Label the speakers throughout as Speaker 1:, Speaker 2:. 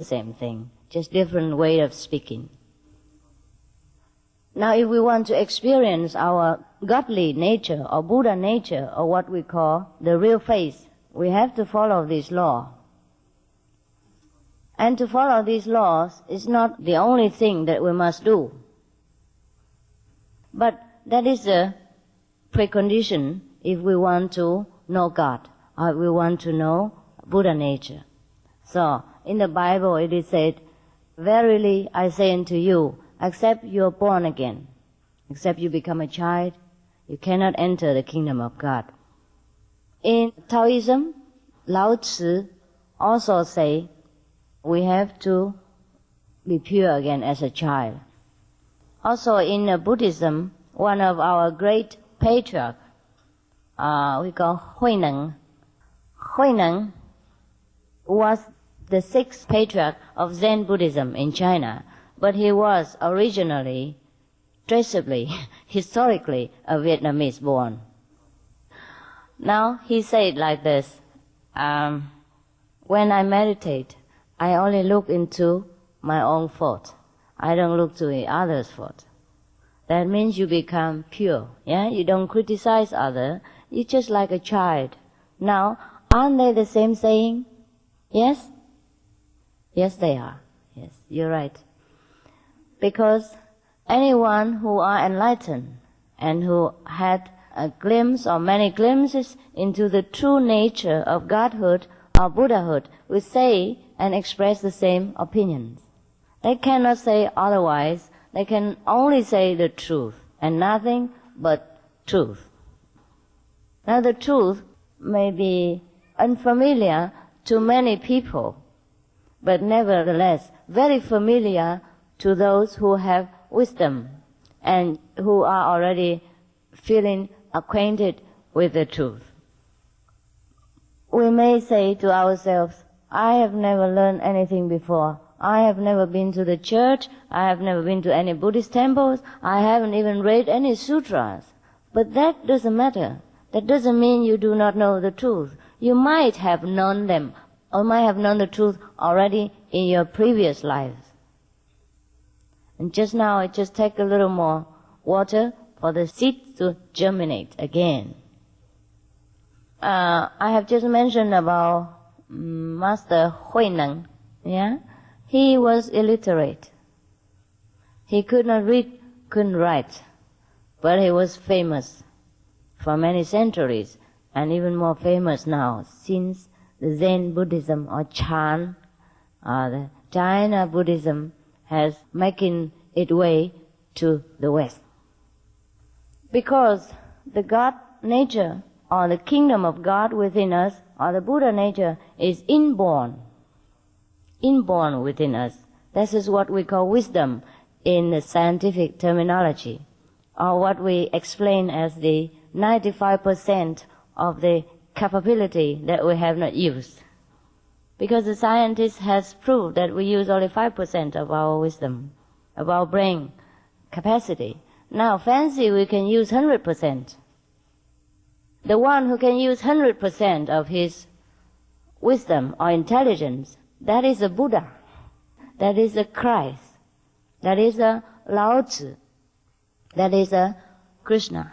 Speaker 1: the same thing, just different way of speaking. Now, if we want to experience our godly nature or Buddha nature or what we call the real face, we have to follow this law. And to follow these laws is not the only thing that we must do. But that is a precondition if we want to know God or if we want to know Buddha nature. So, in the Bible it is said, "Verily I say unto you, except you are born again, except you become a child, you cannot enter the kingdom of God." In Taoism, Lao Tzu also say we have to be pure again as a child. Also in Buddhism, one of our great patriarchs, we call Huineng. Huineng was the sixth patriarch of Zen Buddhism in China, but he was originally, traceably, historically, a Vietnamese born. Now he said like this, when I meditate, I only look into my own fault. I don't look to the other's fault. That means you become pure. Yeah, you don't criticize others. You're just like a child. Now, aren't they the same saying? Yes? Yes, they are. Yes, you're right. Because anyone who are enlightened and who had a glimpse or many glimpses into the true nature of Godhood or Buddhahood will say and express the same opinions. They cannot say otherwise. They can only say the truth and nothing but truth. Now the truth may be unfamiliar to many people, but nevertheless very familiar to those who have wisdom and who are already feeling acquainted with the truth. We may say to ourselves, I have never learned anything before. I have never been to the church. I have never been to any Buddhist temples. I haven't even read any sutras. But that doesn't matter. That doesn't mean you do not know the truth. You might have known them or might have known the truth already in your previous lives. And just now it just takes a little more water for the seed to germinate again. I have just mentioned about Master Huineng. Yeah? He was illiterate. He could not read, couldn't write. But he was famous for many centuries, and even more famous now since the Zen Buddhism or Chan, the China Buddhism has making its way to the West. Because the God nature or the kingdom of God within us or the Buddha nature is inborn within us. This is what we call wisdom in the scientific terminology, or what we explain as the 95% of the capability that we have not used. Because the scientist has proved that we use only 5% of our wisdom, of our brain capacity. Now, fancy we can use 100%. The one who can use 100% of his wisdom or intelligence, that is a Buddha, that is a Christ, that is a Lao Tzu, that is a Krishna,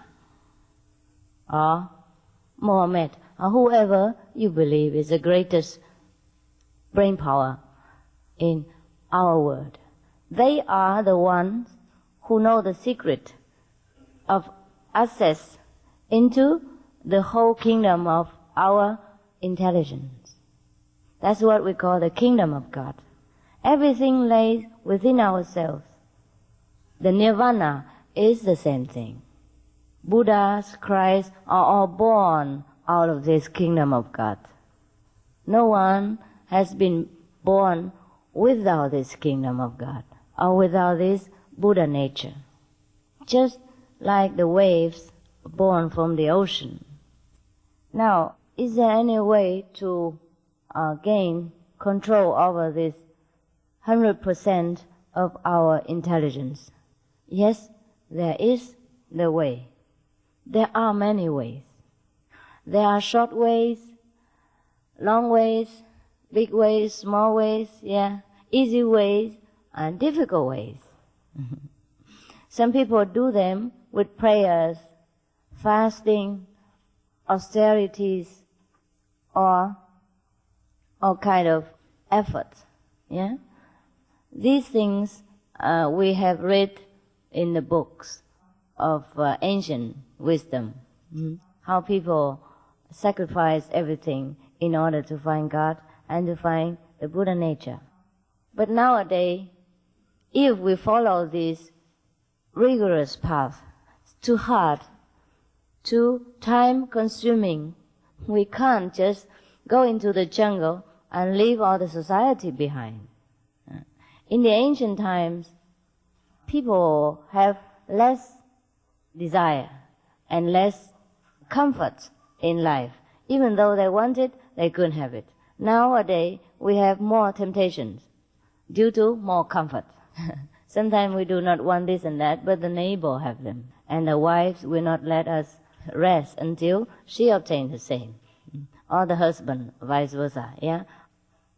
Speaker 1: or Mohammed, or whoever you believe is the greatest brain power in our world. They are the ones who know the secret of access into the whole kingdom of our intelligence. That's what we call the kingdom of God. Everything lays within ourselves. The nirvana is the same thing. Buddhas, Christ are all born out of this kingdom of God. No one has been born without this kingdom of God or without this Buddha nature. Just like the waves born from the ocean. Now, is there any way to gain control over this 100% of our intelligence? Yes, there is the way. There are many ways. There are short ways, long ways, big ways, small ways, yeah. easy ways and difficult ways. Some people do them with prayers, fasting, austerities, or all kind of efforts. Yeah? These things we have read in the books of ancient wisdom. How people sacrifice everything in order to find God and to find the Buddha nature. But nowadays, if we follow this rigorous path, it's too hard, too time-consuming. We can't just go into the jungle and leave all the society behind. In the ancient times, people have less desire and less comfort in life. Even though they want it, they couldn't have it. Nowadays, we have more temptations due to more comfort. Sometimes we do not want this and that, but the neighbor have them. And the wives will not let us rest until she obtains the same. Or the husband, vice versa. Yeah?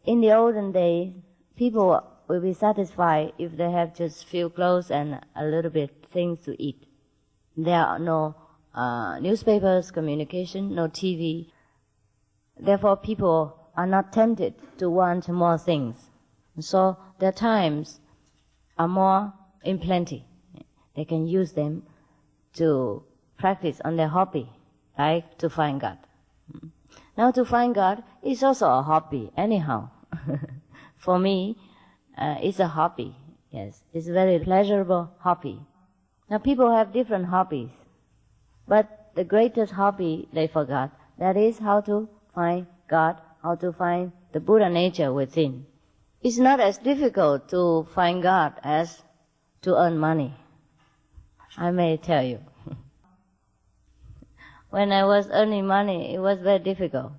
Speaker 1: In the olden days, people will be satisfied if they have just few clothes and a little bit things to eat. There are no newspapers, communication, no TV. Therefore, people are not tempted to want more things. So their times are more in plenty. They can use them to practice on their hobby, like to find God. Now to find God is also a hobby, anyhow. For me, it's a hobby. Yes, it's a very pleasurable hobby. Now people have different hobbies, but the greatest hobby they forgot, that is how to find God, how to find the Buddha nature within. It's not as difficult to find God as to earn money. I may tell you. When I was earning money, it was very difficult.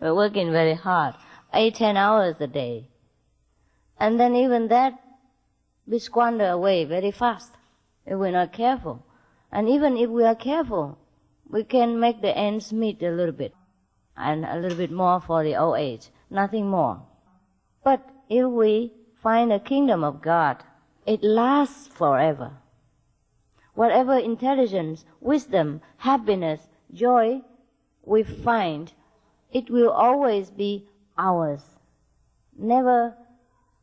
Speaker 1: We're working very hard, 8-10 hours a day. And then even that, we squander away very fast if we're not careful. And even if we are careful, we can make the ends meet a little bit, and a little bit more for the old age, nothing more. But if we find the kingdom of God, it lasts forever. Whatever intelligence, wisdom, happiness, joy we find, it will always be ours. Never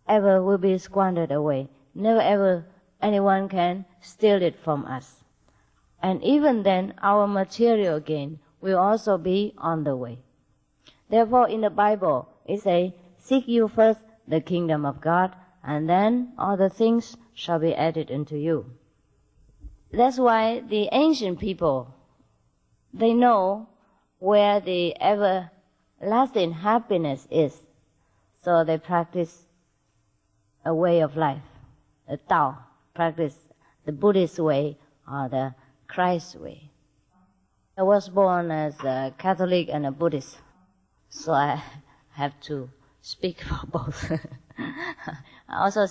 Speaker 1: ever will be squandered away. Never ever anyone can steal it from us. And even then, our material gain will also be on the way. Therefore, in the Bible, it says, seek you first the kingdom of God, and then all the things shall be added unto you. That's why the ancient people, they know where the everlasting happiness is. So they practice a way of life, a Tao, practice the Buddhist way or the Christ way. I was born as a Catholic and a Buddhist, so I have to speak for both. I also